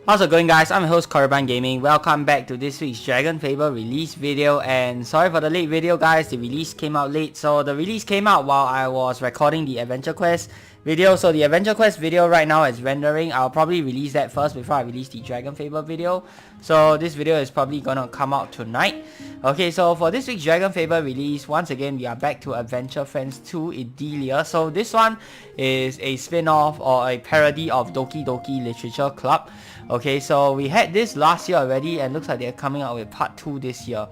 How's it going, guys? I'm your host Korriban Gaming. Welcome back to this week's DragonFable release video, and sorry for the late video, guys. The release came out late. So the release came out while I was recording the Adventure Quest video. So the Adventure Quest video right now is rendering. I'll probably release that first before I release the DragonFable video. So this video is probably gonna come out tonight. Okay, so for this week's DragonFable release, once again we are back to AdventureFriends 2 Edelia. So this one is a spin-off or a parody of Doki Literature Club. Okay, so we had this last year already, and looks like they're coming out with part 2 this year.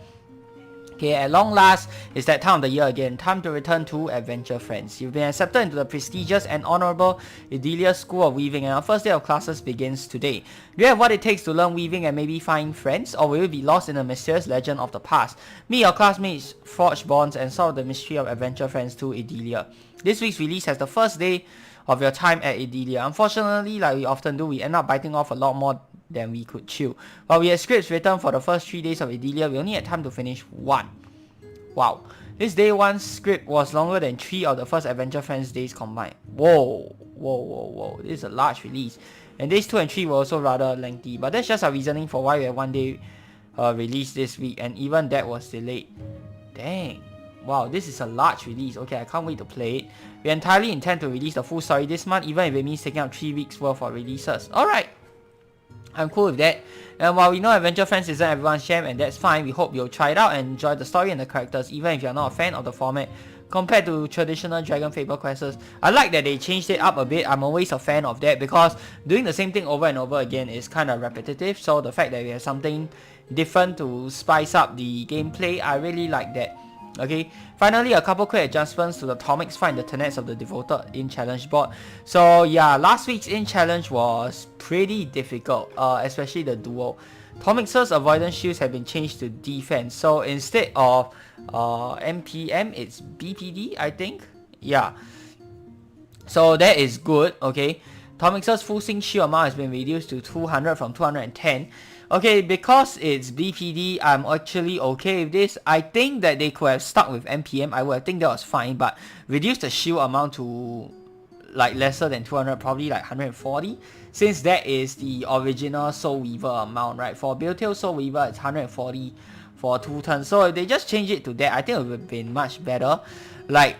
Okay, at long last, it's that time of the year again. Time to return to AdventureFriends. You've been accepted into the prestigious and honorable Edelia School of Weaving, and our first day of classes begins today. Do you have what it takes to learn weaving and maybe find friends? Or will you be lost in a mysterious legend of the past? Meet your classmates, forge bonds, and solve the mystery of AdventureFriends 2 Edelia. This week's release has the first day of your time at Edelia. Unfortunately, like we often do, we end up biting off a lot more than we could chew. While we had scripts written for the first 3 days of Edelia, we only had time to finish 1. Wow, this day 1 script was longer than 3 of the first AdventureFriends days combined. Whoa, this is a large release. And days 2 and 3 were also rather lengthy, but that's just our reasoning for why we had 1 day release this week, and even that was delayed. Dang. Wow, this is a large release. Okay, I can't wait to play it. We entirely intend to release the full story this month, even if it means taking out 3 weeks worth of releases. Alright, I'm cool with that. And while we know AdventureFriends isn't everyone's jam, and that's fine, we hope you'll try it out and enjoy the story and the characters, even if you're not a fan of the format compared to traditional DragonFable quests. I like that they changed it up a bit. I'm always a fan of that, because doing the same thing over and over again is kind of repetitive. So the fact that we have something different to spice up the gameplay, I really like that. Okay, finally a couple quick adjustments to the Atomics find the Tenets of the Devoted in challenge board. So yeah, last week's in challenge was pretty difficult, especially the duo. Tomix's avoidance shields have been changed to defense, so instead of MPM, it's BPD, I think. Yeah, so that is good. Okay, Tomix's full sync shield amount has been reduced to 200 from 210. Okay, because it's BPD, I'm actually okay with this. I think that they could have stuck with MPM. I would think that was fine, but reduce the shield amount to like lesser than 200, probably like 140, since that is the original Soul Weaver amount, right? For Build-Tail Soul Weaver, it's 140 for 2 turns. So if they just change it to that, I think it would have been much better. Like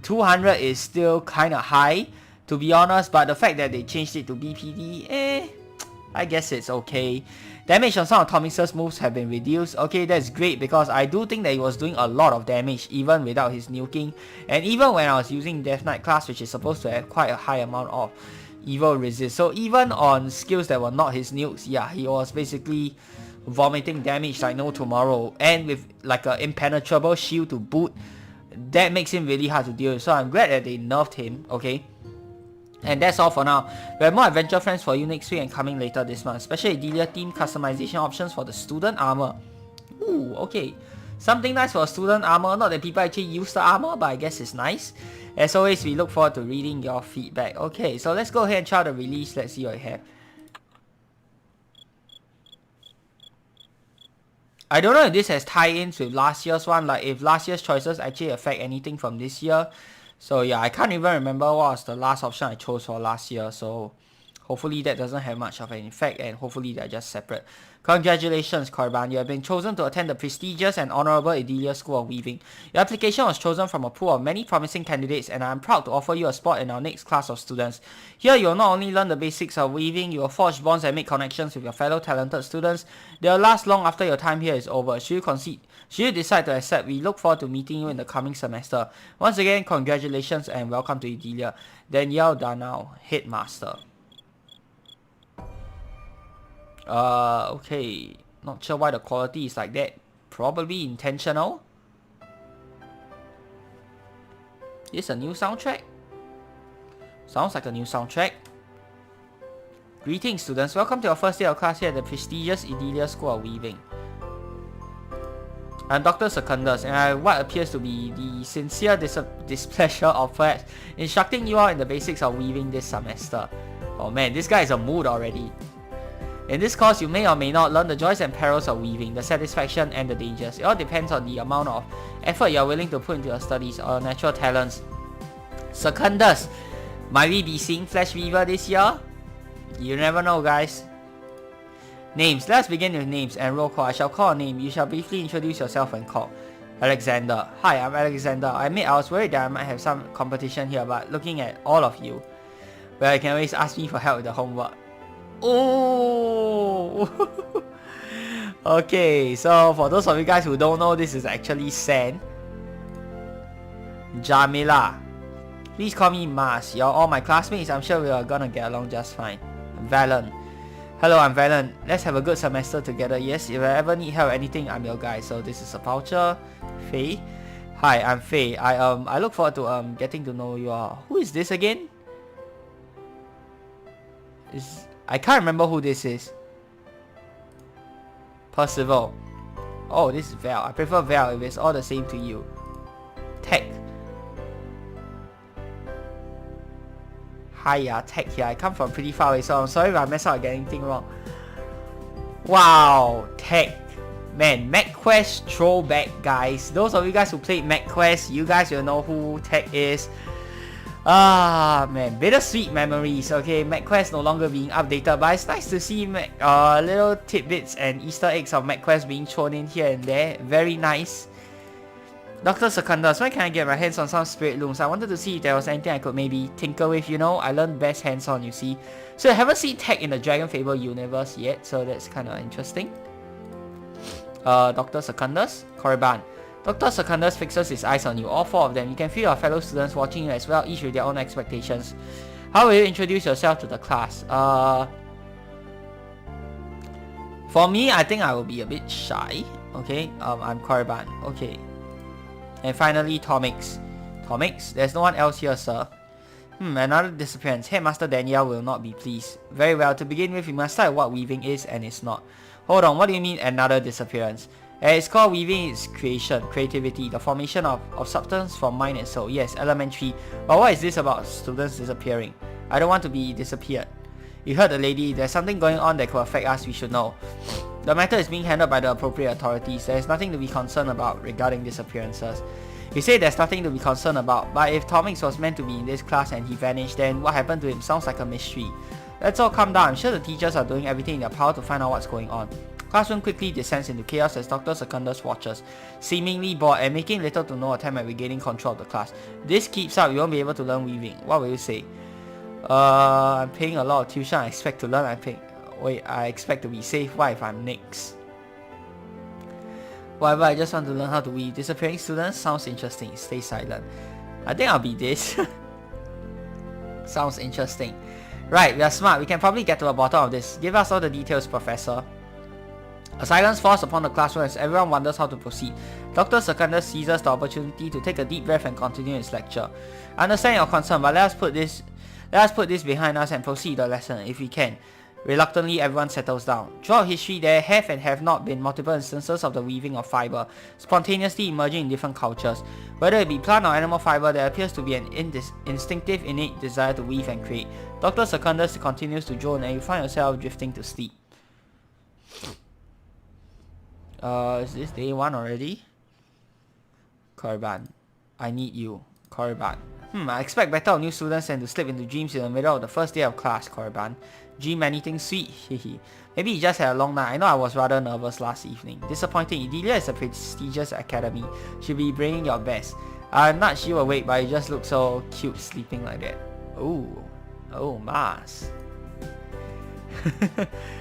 200 is still kind of high, to be honest, but the fact that they changed it to BPD, I guess it's okay. Damage on some of Tomix's moves have been reduced. Okay, that's great, because I do think that he was doing a lot of damage even without his nuking. And even when I was using Death Knight class, which is supposed to have quite a high amount of evil resist. So even on skills that were not his nukes, yeah, he was basically vomiting damage like no tomorrow. And with like an impenetrable shield to boot, that makes him really hard to deal with. So I'm glad that they nerfed him, okay? And that's all for now. We have more AdventureFriends for you next week and coming later this month. Special Edelia team customization options for the student armor. Ooh, okay. Something nice for student armor. Not that people actually use the armor, but I guess it's nice. As always, we look forward to reading your feedback. Okay, so let's go ahead and try the release. Let's see what we have. I don't know if this has tie-ins with last year's one, like if last year's choices actually affect anything from this year. So yeah, I can't even remember what was the last option I chose for last year, so hopefully that doesn't have much of an effect, and hopefully they're just separate. Congratulations, Korriban, you have been chosen to attend the prestigious and honorable Edelia School of Weaving. Your application was chosen from a pool of many promising candidates, and I am proud to offer you a spot in our next class of students. Here you will not only learn the basics of weaving, you will forge bonds and make connections with your fellow talented students. They will last long after your time here is over. Should you decide to accept, we look forward to meeting you in the coming semester. Once again, congratulations and welcome to Edelia. Danielle Danao, Headmaster. Okay, not sure why the quality is like that. Probably intentional. Is this a new soundtrack? Sounds like a new soundtrack. Greetings, students. Welcome to your first day of class here at the prestigious Edelia School of Weaving. I'm Dr. Secundus, and I have what appears to be the sincere displeasure of perhaps instructing you all in the basics of weaving this semester. Oh man, this guy is a mood already. In this course, you may or may not learn the joys and perils of weaving, the satisfaction and the dangers. It all depends on the amount of effort you are willing to put into your studies or your natural talents. Secundus, might we be seeing Flash Weaver this year? You never know, guys. Names. Let's begin with names and roll call. I shall call a name. You shall briefly introduce yourself and call. Alexander. Hi, I'm Alexander. I admit I was worried that I might have some competition here, but looking at all of you, well, you can always ask me for help with the homework. Oh! Okay, so for those of you guys who don't know, this is actually Sen. Jamila. Please call me Mars. You're all my classmates. I'm sure we are gonna get along just fine. Valen. Hello, I'm Valen. Let's have a good semester together. Yes, if I ever need help anything, I'm your guy. So this is a voucher. Faye. Hi, I'm Faye. I look forward to getting to know you all. Who is this again? I can't remember who this is. Percival. Oh, this is Val. I prefer Val if it's all the same to you. Tech. Hiya, Tech here. I come from pretty far away, so I'm sorry if I mess up getting anything wrong. Wow, Tech. Man, MacQuest throwback, guys. Those of you guys who played MacQuest, you guys will know who Tech is. Ah, man, bittersweet memories. Okay, MacQuest no longer being updated, but it's nice to see little tidbits and Easter eggs of MacQuest being thrown in here and there. Very nice. Dr. Secundus, when can I get my hands on some spirit looms? I wanted to see if there was anything I could maybe tinker with, you know. I learned best hands-on, you see. So I haven't seen Tech in the DragonFable universe yet, so that's kind of interesting. Dr. Secundus, Korriban. Dr. Secundus fixes his eyes on you, all four of them. You can feel your fellow students watching you as well, each with their own expectations. How will you introduce yourself to the class? For me, I think I will be a bit shy. Okay, I'm Korriban. Okay. And finally, Tomix. Tomix? There's no one else here, sir. Another disappearance. Headmaster Danielle will not be pleased. Very well, to begin with, you must start what weaving is and is not. Hold on, what do you mean another disappearance? It's called weaving is creation, creativity, the formation of substance from mind and soul. Yes, elementary. But what is this about students disappearing? I don't want to be disappeared. You heard the lady, there's something going on that could affect us, we should know. The matter is being handled by the appropriate authorities. There is nothing to be concerned about regarding disappearances. You say there's nothing to be concerned about, but if Tomix was meant to be in this class and he vanished, then what happened to him sounds like a mystery. Let's all calm down. I'm sure the teachers are doing everything in their power to find out what's going on. Classroom quickly descends into chaos as Dr. Secundus watches, seemingly bored and making little to no attempt at regaining control of the class. This keeps up, you won't be able to learn weaving. What will you say? I'm paying a lot of tuition. I expect to learn. I expect to be safe. What if I'm next? Whatever, I just want to learn how to weave. Disappearing students? Sounds interesting. Stay silent. I think I'll be this. Sounds interesting. Right, we are smart. We can probably get to the bottom of this. Give us all the details, Professor. A silence falls upon the classroom as everyone wonders how to proceed. Dr. Secundus seizes the opportunity to take a deep breath and continue his lecture. I understand your concern, but let us put this behind us and proceed the lesson, if we can. Reluctantly, everyone settles down. Throughout history, there have and have not been multiple instances of the weaving of fiber, spontaneously emerging in different cultures. Whether it be plant or animal fiber, there appears to be an instinctive, innate desire to weave and create. Dr. Secundus continues to drone and you find yourself drifting to sleep. Is this day 1 already? Korriban. I need you. Korriban. I expect better of new students than to slip into dreams in the middle of the first day of class, Korriban. Dream anything sweet, hehe. Maybe you just had a long night. I know I was rather nervous last evening. Disappointing. Edelia is a prestigious academy. She'll be bringing your best. I'm not sure you awake, but you just look so cute sleeping like that. Oh, Mars.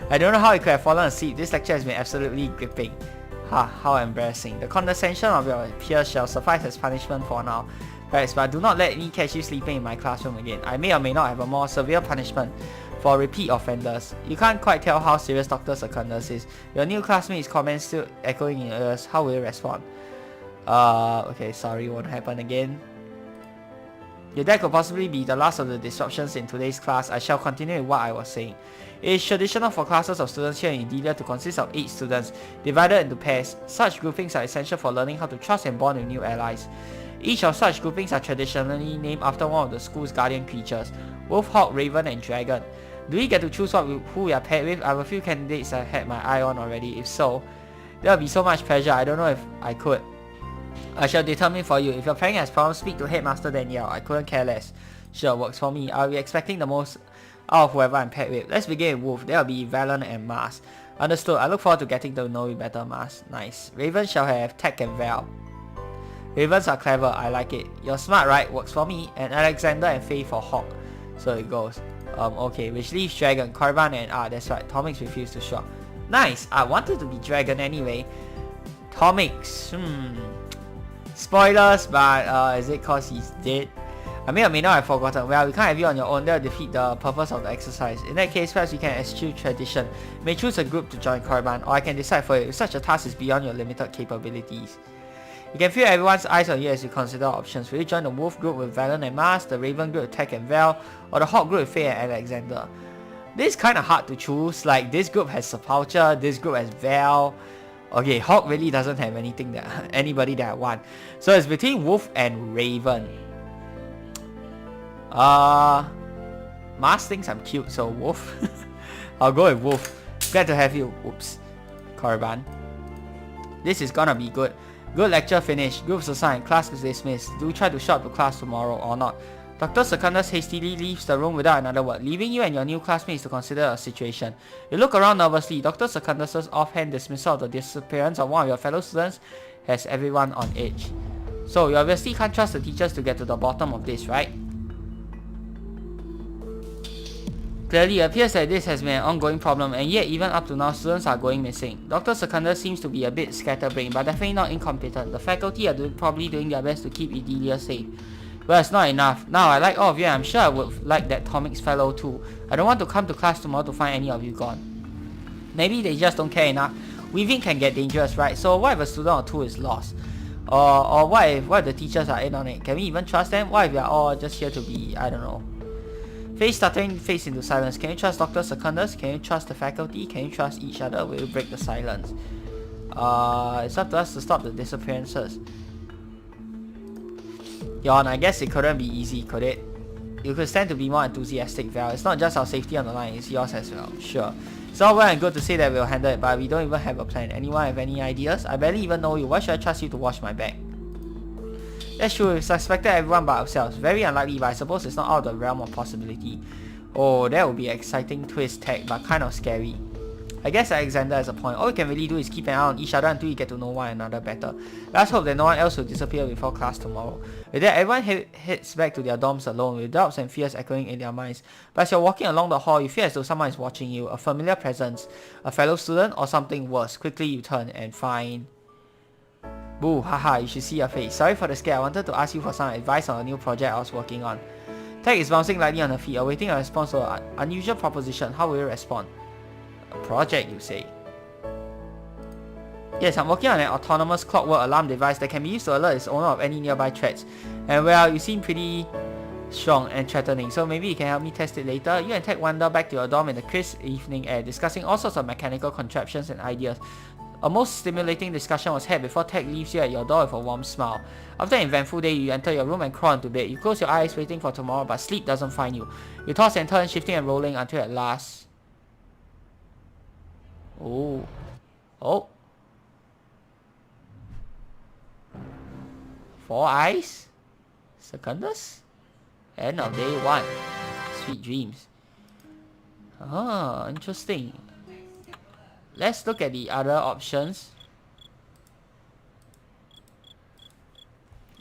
I don't know how you could have fallen asleep. This lecture has been absolutely gripping. How embarrassing. The condescension of your peers shall suffice as punishment for now. Perhaps, but do not let me catch you sleeping in my classroom again. I may or may not have a more severe punishment for repeat offenders. You can't quite tell how serious Dr. Secundus is. Your new classmate's comments still echoing in your ears. How will you respond? Okay, sorry, won't happen again. If that could possibly be the last of the disruptions in today's class, I shall continue with what I was saying. It is traditional for classes of students here in Edelia to consist of 8 students, divided into pairs. Such groupings are essential for learning how to trust and bond with new allies. Each of such groupings are traditionally named after one of the school's guardian creatures: Wolf, Hawk, Raven, and Dragon. Do we get to choose who we are paired with? I have a few candidates I had my eye on already. If so, there will be so much pressure. I don't know if I could. I shall determine for you. If your parent has problems, speak to Headmaster Danielle. I couldn't care less. Sure, works for me. I'll be expecting the most out of whoever I'm paired with. Let's begin with Wolf. There will be Valen and Mars. Understood. I look forward to getting to know you better, Mars. Nice. Ravens shall have Tech and Val. Ravens are clever. I like it. You're smart, right? Works for me. And Alexander and Faye for Hawk. So it goes. Okay. Which leaves Dragon, Korban, and that's right. Tomix refused to show up. Nice. I wanted to be Dragon anyway. Tomix. Spoilers, but is it cause he's dead? I may or may not have forgotten. Well, we can't have you on your own. That will defeat the purpose of the exercise. In that case, perhaps we can eschew tradition. You may choose a group to join Korban, or I can decide for you if such a task is beyond your limited capabilities. You can feel everyone's eyes on you as you consider options. Will you join the Wolf group with Valen and Mars, the Raven group with Tech and Val, or the Hawk group with Faye and Alexander? This is kind of hard to choose. Like, this group has Sepulcher, this group has Val. Okay, Hawk really doesn't have anybody that I want. So it's between Wolf and Raven. Mars thinks I'm cute, so Wolf. I'll go with Wolf. Glad to have you. Oops. Korban. This is gonna be good. Good lecture finished. Groups assigned. Class is dismissed. Do try to show up to class tomorrow or not. Dr. Secundus hastily leaves the room without another word, leaving you and your new classmates to consider a situation. You look around nervously. Dr. Secundus' offhand dismissal of the disappearance of one of your fellow students has everyone on edge. So you obviously can't trust the teachers to get to the bottom of this, right? Clearly, it appears that this has been an ongoing problem, and yet even up to now, students are going missing. Dr. Secundus seems to be a bit scatterbrained, but definitely not incompetent. The faculty are probably doing their best to keep Edelia safe. Well, it's not enough. Now, I like all of you, and I'm sure I would like that Tomix fellow too. I don't want to come to class tomorrow to find any of you gone. Maybe they just don't care enough. Weaving can get dangerous, right? So what if a student or two is lost? Or what if the teachers are in on it? Can we even trust them? What if we are all just here to be, I don't know. Face stuttering face into silence. Can you trust Dr. Secundus? Can you trust the faculty? Can you trust each other? Will you break the silence? It's up to us to stop the disappearances. Yawn, I guess it couldn't be easy, could it? You could stand to be more enthusiastic, Val. It's not just our safety on the line, it's yours as well. Sure. It's all well and good to say that we'll handle it, but we don't even have a plan. Anyone have any ideas? I barely even know you. Why should I trust you to watch my back? That's true, we've suspected everyone but ourselves. Very unlikely, but I suppose it's not out of the realm of possibility. Oh, that would be an exciting twist tag, but kind of scary. I guess Alexander has a point. All we can really do is keep an eye on each other until we get to know one another better. Let's hope that no one else will disappear before class tomorrow. With that, everyone heads back to their dorms alone, with doubts and fears echoing in their minds. But as you're walking along the hall, you feel as though someone is watching you, a familiar presence, a fellow student, or something worse. Quickly you turn and find... Boo, haha, you should see your face. Sorry for the scare, I wanted to ask you for some advice on a new project I was working on. Tech is bouncing lightly on her feet, awaiting a response to an unusual proposition. How will you respond? A project, you say? Yes, I'm working on an autonomous clockwork alarm device that can be used to alert its owner of any nearby threats. And well, you seem pretty strong and threatening, so maybe you can help me test it later. You and Tech wander back to your dorm in the crisp evening air, discussing all sorts of mechanical contraptions and ideas. A most stimulating discussion was had before Tech leaves you at your door with a warm smile. After an eventful day, you enter your room and crawl into bed. You close your eyes waiting for tomorrow, but sleep doesn't find you. You toss and turn, shifting and rolling until at last... Oh. 4 eyes? Secundus? End of day 1. Sweet dreams. Ah, interesting. Let's look at the other options.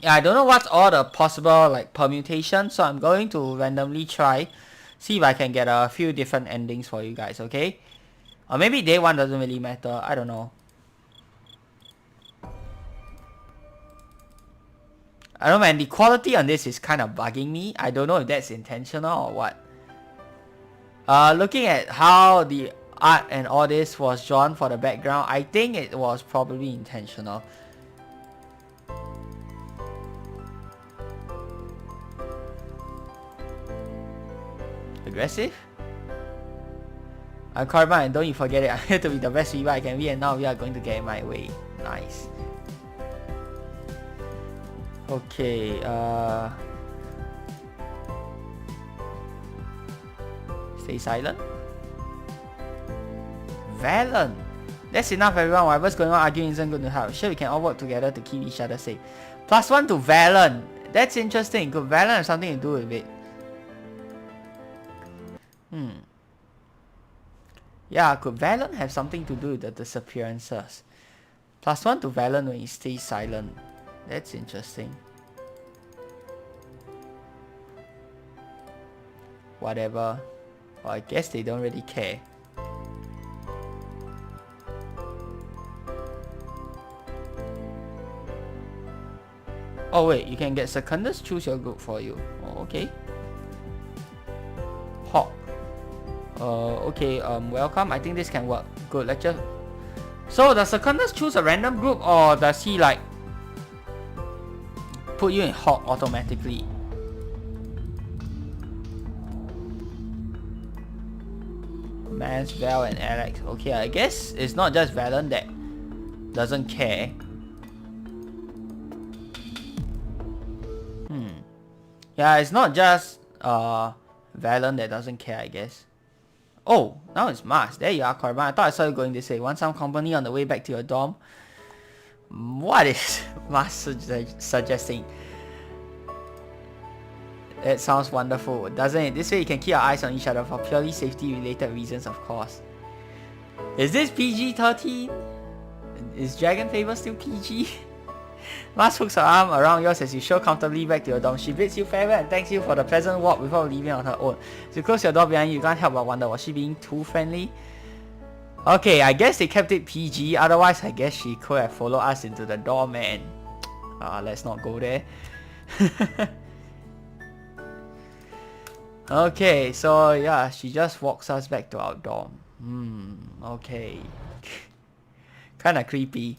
Yeah, I don't know what's all the possible permutations, so I'm going to randomly try. See if I can get a few different endings for you guys, okay? Or maybe day 1 doesn't really matter, I don't know. I don't know, man, the quality on this is kind of bugging me. I don't know if that's intentional or what. Looking at how the art and all this was drawn for the background, I think it was probably intentional. Aggressive? I'm Korban, and don't you forget it, I'm here to be the best weaver I can be, and now we are going to get in my way. Nice. Okay, stay silent. Valen! That's enough, everyone. Whatever's going on, arguing isn't going to help. Sure, we can all work together to keep each other safe. +1 to Valen. That's interesting. Could Valen have something to do with it? Yeah, could Valen have something to do with the disappearances? +1 to Valen when he stays silent. That's interesting. Whatever. Well, I guess they don't really care. Oh wait, you can get Secundus choose your group for you. Oh, okay. Hawk. Okay, welcome. I think this can work. Good, let's just... So, does Secundus choose a random group or does he like put you in Hawk automatically? Mans, Val, and Alex. Okay, I guess it's not just Valen that doesn't care. Yeah, it's not just Valen that doesn't care, I guess. Oh, now it's Mars. There you are, Corbin. I thought I saw you going this way. Want some company on the way back to your dorm? What is Mars suggesting? That sounds wonderful, doesn't it? This way you can keep your eyes on each other for purely safety related reasons, of course. Is this PG-13? Is DragonFable still PG? Mars hooks her arm around yours as you show comfortably back to your dorm. She bids you farewell and thanks you for the pleasant walk before leaving on her own. As you close your door behind you, you can't help but wonder, was she being too friendly? Okay, I guess they kept it PG, otherwise I guess she could have followed us into the dorm, man. Let's not go there. Okay, so yeah, she just walks us back to our dorm. Okay. Kinda creepy.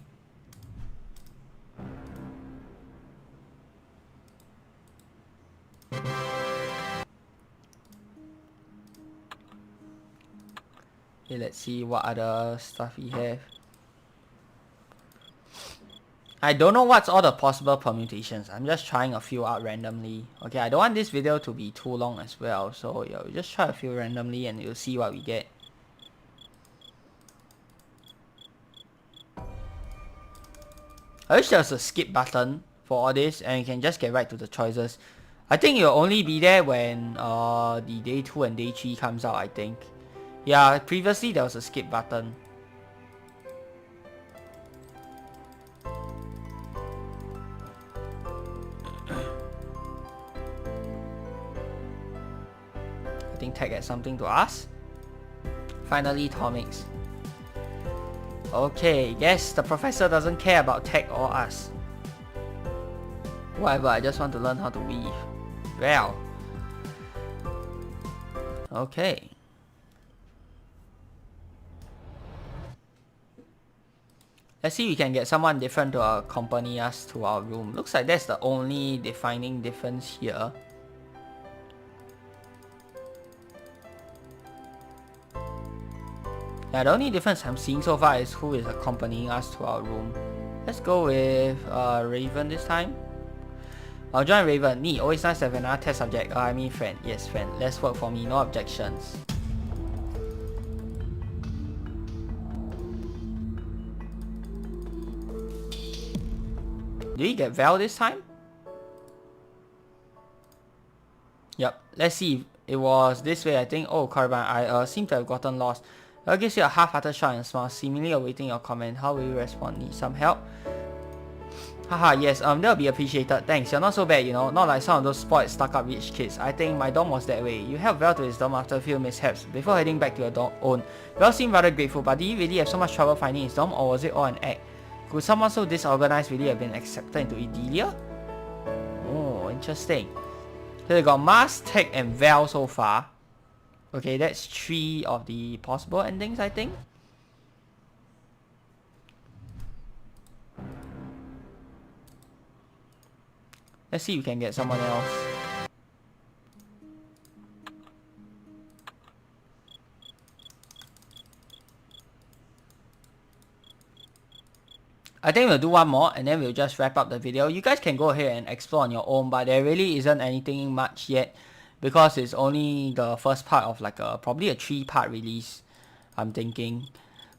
Okay, let's see what other stuff we have. I don't know what's all the possible permutations. I'm just trying a few out randomly. Okay, I don't want this video to be too long as well. So yeah, we'll just try a few randomly and you'll see what we get. I wish there was a skip button for all this and you can just get right to the choices. I think it'll only be there when the day 2 and day 3 comes out, I think. Yeah, previously there was a skip button. I think Tech had something to ask. Finally, Tomix. Okay, yes, the professor doesn't care about Tech or us. Whatever, I just want to learn how to weave. Well. Okay. Let's see if we can get someone different to accompany us to our room. Looks like that's the only defining difference here. Yeah, the only difference I'm seeing so far is who is accompanying us to our room. Let's go with Raven this time. I'll join Raven. Neat, always nice to have another test subject. I mean friend. Yes, friend. Less work for me, no objections. Did we get Val this time? Yep, let's see if it was this way. I think, oh Carbon, I seem to have gotten lost. I'll give you a half-hearted shot and smile, seemingly awaiting your comment. How will you respond? Need some help? Haha, yes, that'll be appreciated. Thanks, you're not so bad, you know. Not like some of those spoiled, stuck-up rich kids. I think my dorm was that way. You helped Val to his dorm after a few mishaps. Before heading back to your own. Val seemed rather grateful, but did he really have so much trouble finding his dorm, or was it all an act? Could someone so disorganized really have been accepted into Edelia? Oh, interesting. So we got Mars, Tech, and Val so far. Okay, that's 3 of the possible endings, I think. Let's see if we can get someone else. I think we'll do one more and then we'll just wrap up the video. You guys can go ahead and explore on your own, but there really isn't anything much yet because it's only the first part of like probably a 3-part release, I'm thinking.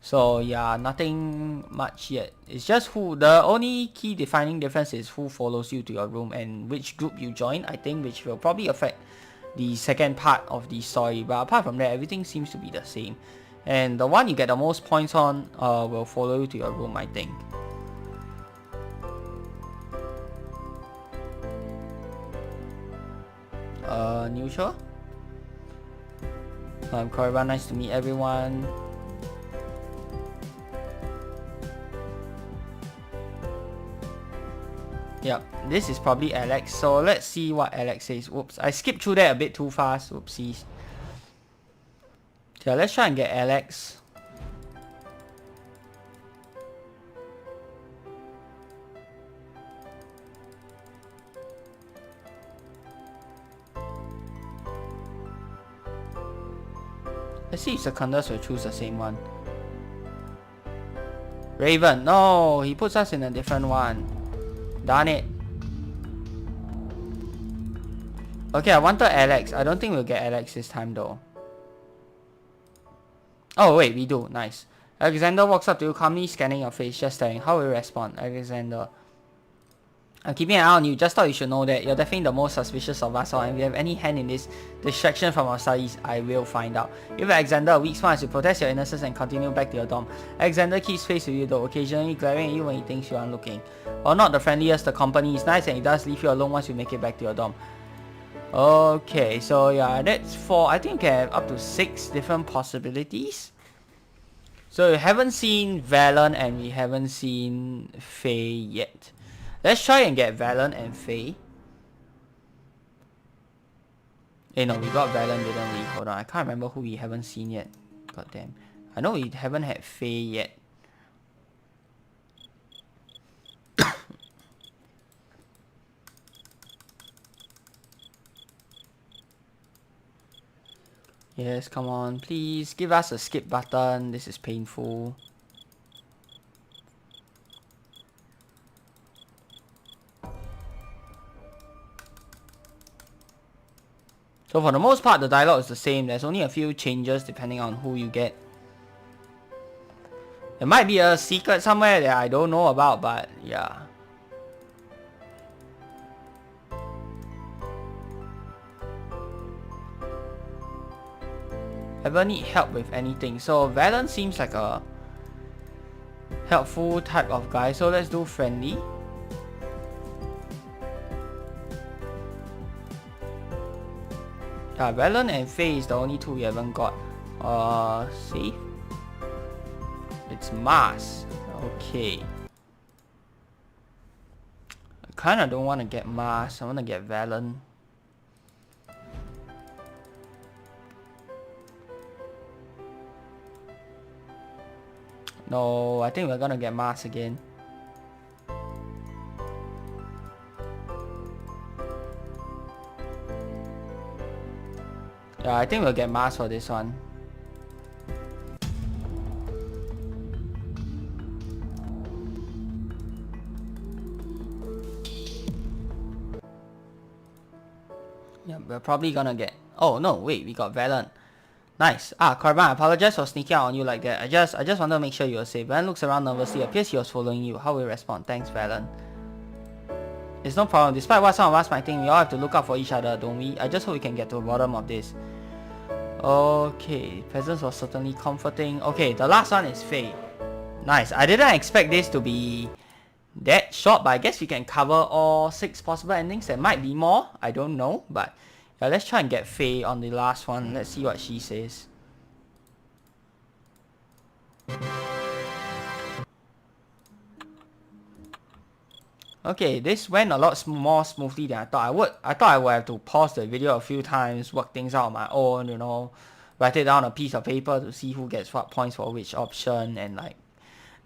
So yeah, nothing much yet. It's just who, the only key defining difference is who follows you to your room and which group you join, I think, which will probably affect the second part of the story. But apart from that, everything seems to be the same. And the one you get the most points on will follow you to your room, I think. Neutral? I'm Korriban, nice to meet everyone. Yep, this is probably Alex, so let's see what Alex says. Whoops, I skipped through that a bit too fast. Oopsies. Yeah, let's try and get Alex. Let's see if Secundus will choose the same one. Raven, no, he puts us in a different one. Darn it. Okay, I wanted Alex. I don't think we'll get Alex this time though. Oh wait, we do. Nice. Alexander walks up to you, calmly scanning your face, just staring. How will you respond? Alexander. I'm keeping an eye on you. Just thought you should know that you're definitely the most suspicious of us all, and if you have any hand in this distraction from our studies, I will find out. Give Alexander a weak smile as you protest your innocence and continue back to your dorm. Alexander keeps pace with you though, occasionally glaring at you when he thinks you aren't looking. While not the friendliest, the company is nice and he does leave you alone once you make it back to your dorm. Okay, so yeah, that's 4. I think we can have up to 6 different possibilities. So we haven't seen Valen and we haven't seen Faye yet. Let's try and get Valen and Faye. No, we got Valen, didn't we? Hold on, I can't remember who we haven't seen yet. God damn. I know we haven't had Faye yet. Yes, come on, please give us a skip button. This is painful. So for the most part, the dialogue is the same. There's only a few changes depending on who you get. There might be a secret somewhere that I don't know about, but yeah. Ever need help with anything? So Valen seems like a helpful type of guy, so let's do friendly. Yeah, Valen and Faye is the only 2 we haven't got. Safe? It's Mars. Okay. I kinda don't want to get Mars, I want to get Valen. No, I think we're gonna get Mars again. Yeah, I think we'll get Mars for this one. Yeah, we're probably gonna get... Oh no, wait, we got Valen. Nice. Korriban, I apologize for sneaking out on you like that. I just wanted to make sure you were safe. Valen looks around nervously. Appears he was following you. How will you respond? Thanks, Valen. It's no problem. Despite what some of us might think, we all have to look out for each other, don't we? I just hope we can get to the bottom of this. Okay, presence was certainly comforting. Okay, the last one is Faye. Nice. I didn't expect this to be that short, but I guess we can cover all 6 possible endings. There might be more, I don't know, but yeah, let's try and get Faye on the last one. Let's see what she says. Okay, this went a lot more smoothly than I thought I would. I thought I would have to pause the video a few times, work things out on my own, you know, write it down on a piece of paper to see who gets what points for which option and like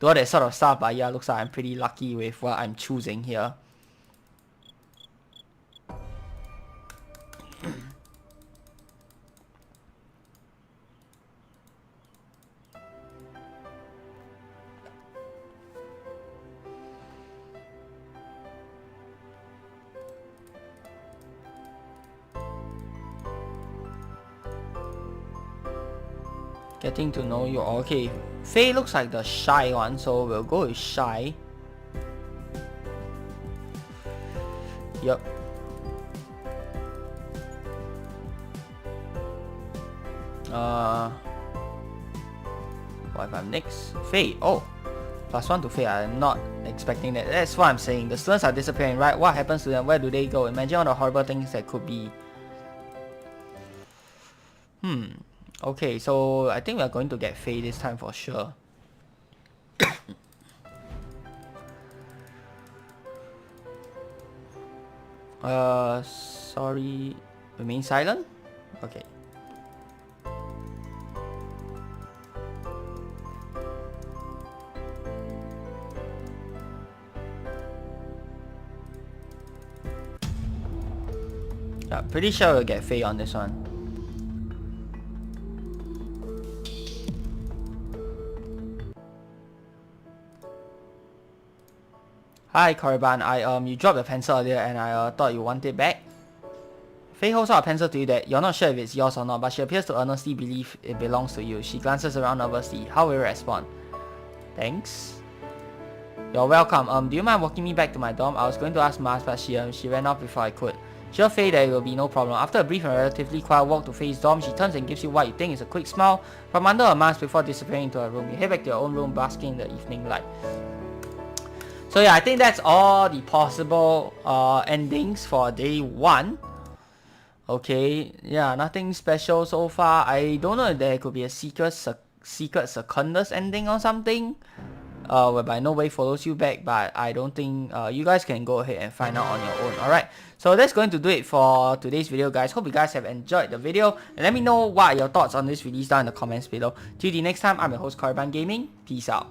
do all that sort of stuff. But yeah, looks like I'm pretty lucky with what I'm choosing here. Getting to know you. Okay, Faye looks like the shy one, so we'll go with shy. Yep. What if I'm next? Faye. Oh. +1 to Faye. I'm not expecting that. That's what I'm saying. The students are disappearing, right? What happens to them? Where do they go? Imagine all the horrible things that could be. Okay, so I think we're going to get Faye this time for sure. Sorry. Remain silent? Okay. Yeah, pretty sure we'll get Faye on this one. Hi Korriban, you dropped your pencil earlier and I thought you want it back. Faye holds out a pencil to you that you're not sure if it's yours or not, but she appears to earnestly believe it belongs to you. She glances around nervously. How will you respond? Thanks. You're welcome. Do you mind walking me back to my dorm? I was going to ask Mars, but she ran off before I could. Sure, Faye, there will be no problem. After a brief and relatively quiet walk to Faye's dorm, she turns and gives you what you think is a quick smile from under her mask before disappearing into her room. You head back to your own room, basking in the evening light. So yeah, I think that's all the possible endings for day 1. Okay, yeah, nothing special so far. I don't know if there could be a secret Secundus ending or something, whereby nobody follows you back, but I don't think you guys can go ahead and find out on your own. Alright, so that's going to do it for today's video, guys. Hope you guys have enjoyed the video, and let me know what are your thoughts on this release down in the comments below. Till the next time, I'm your host Korriban Gaming. Peace out.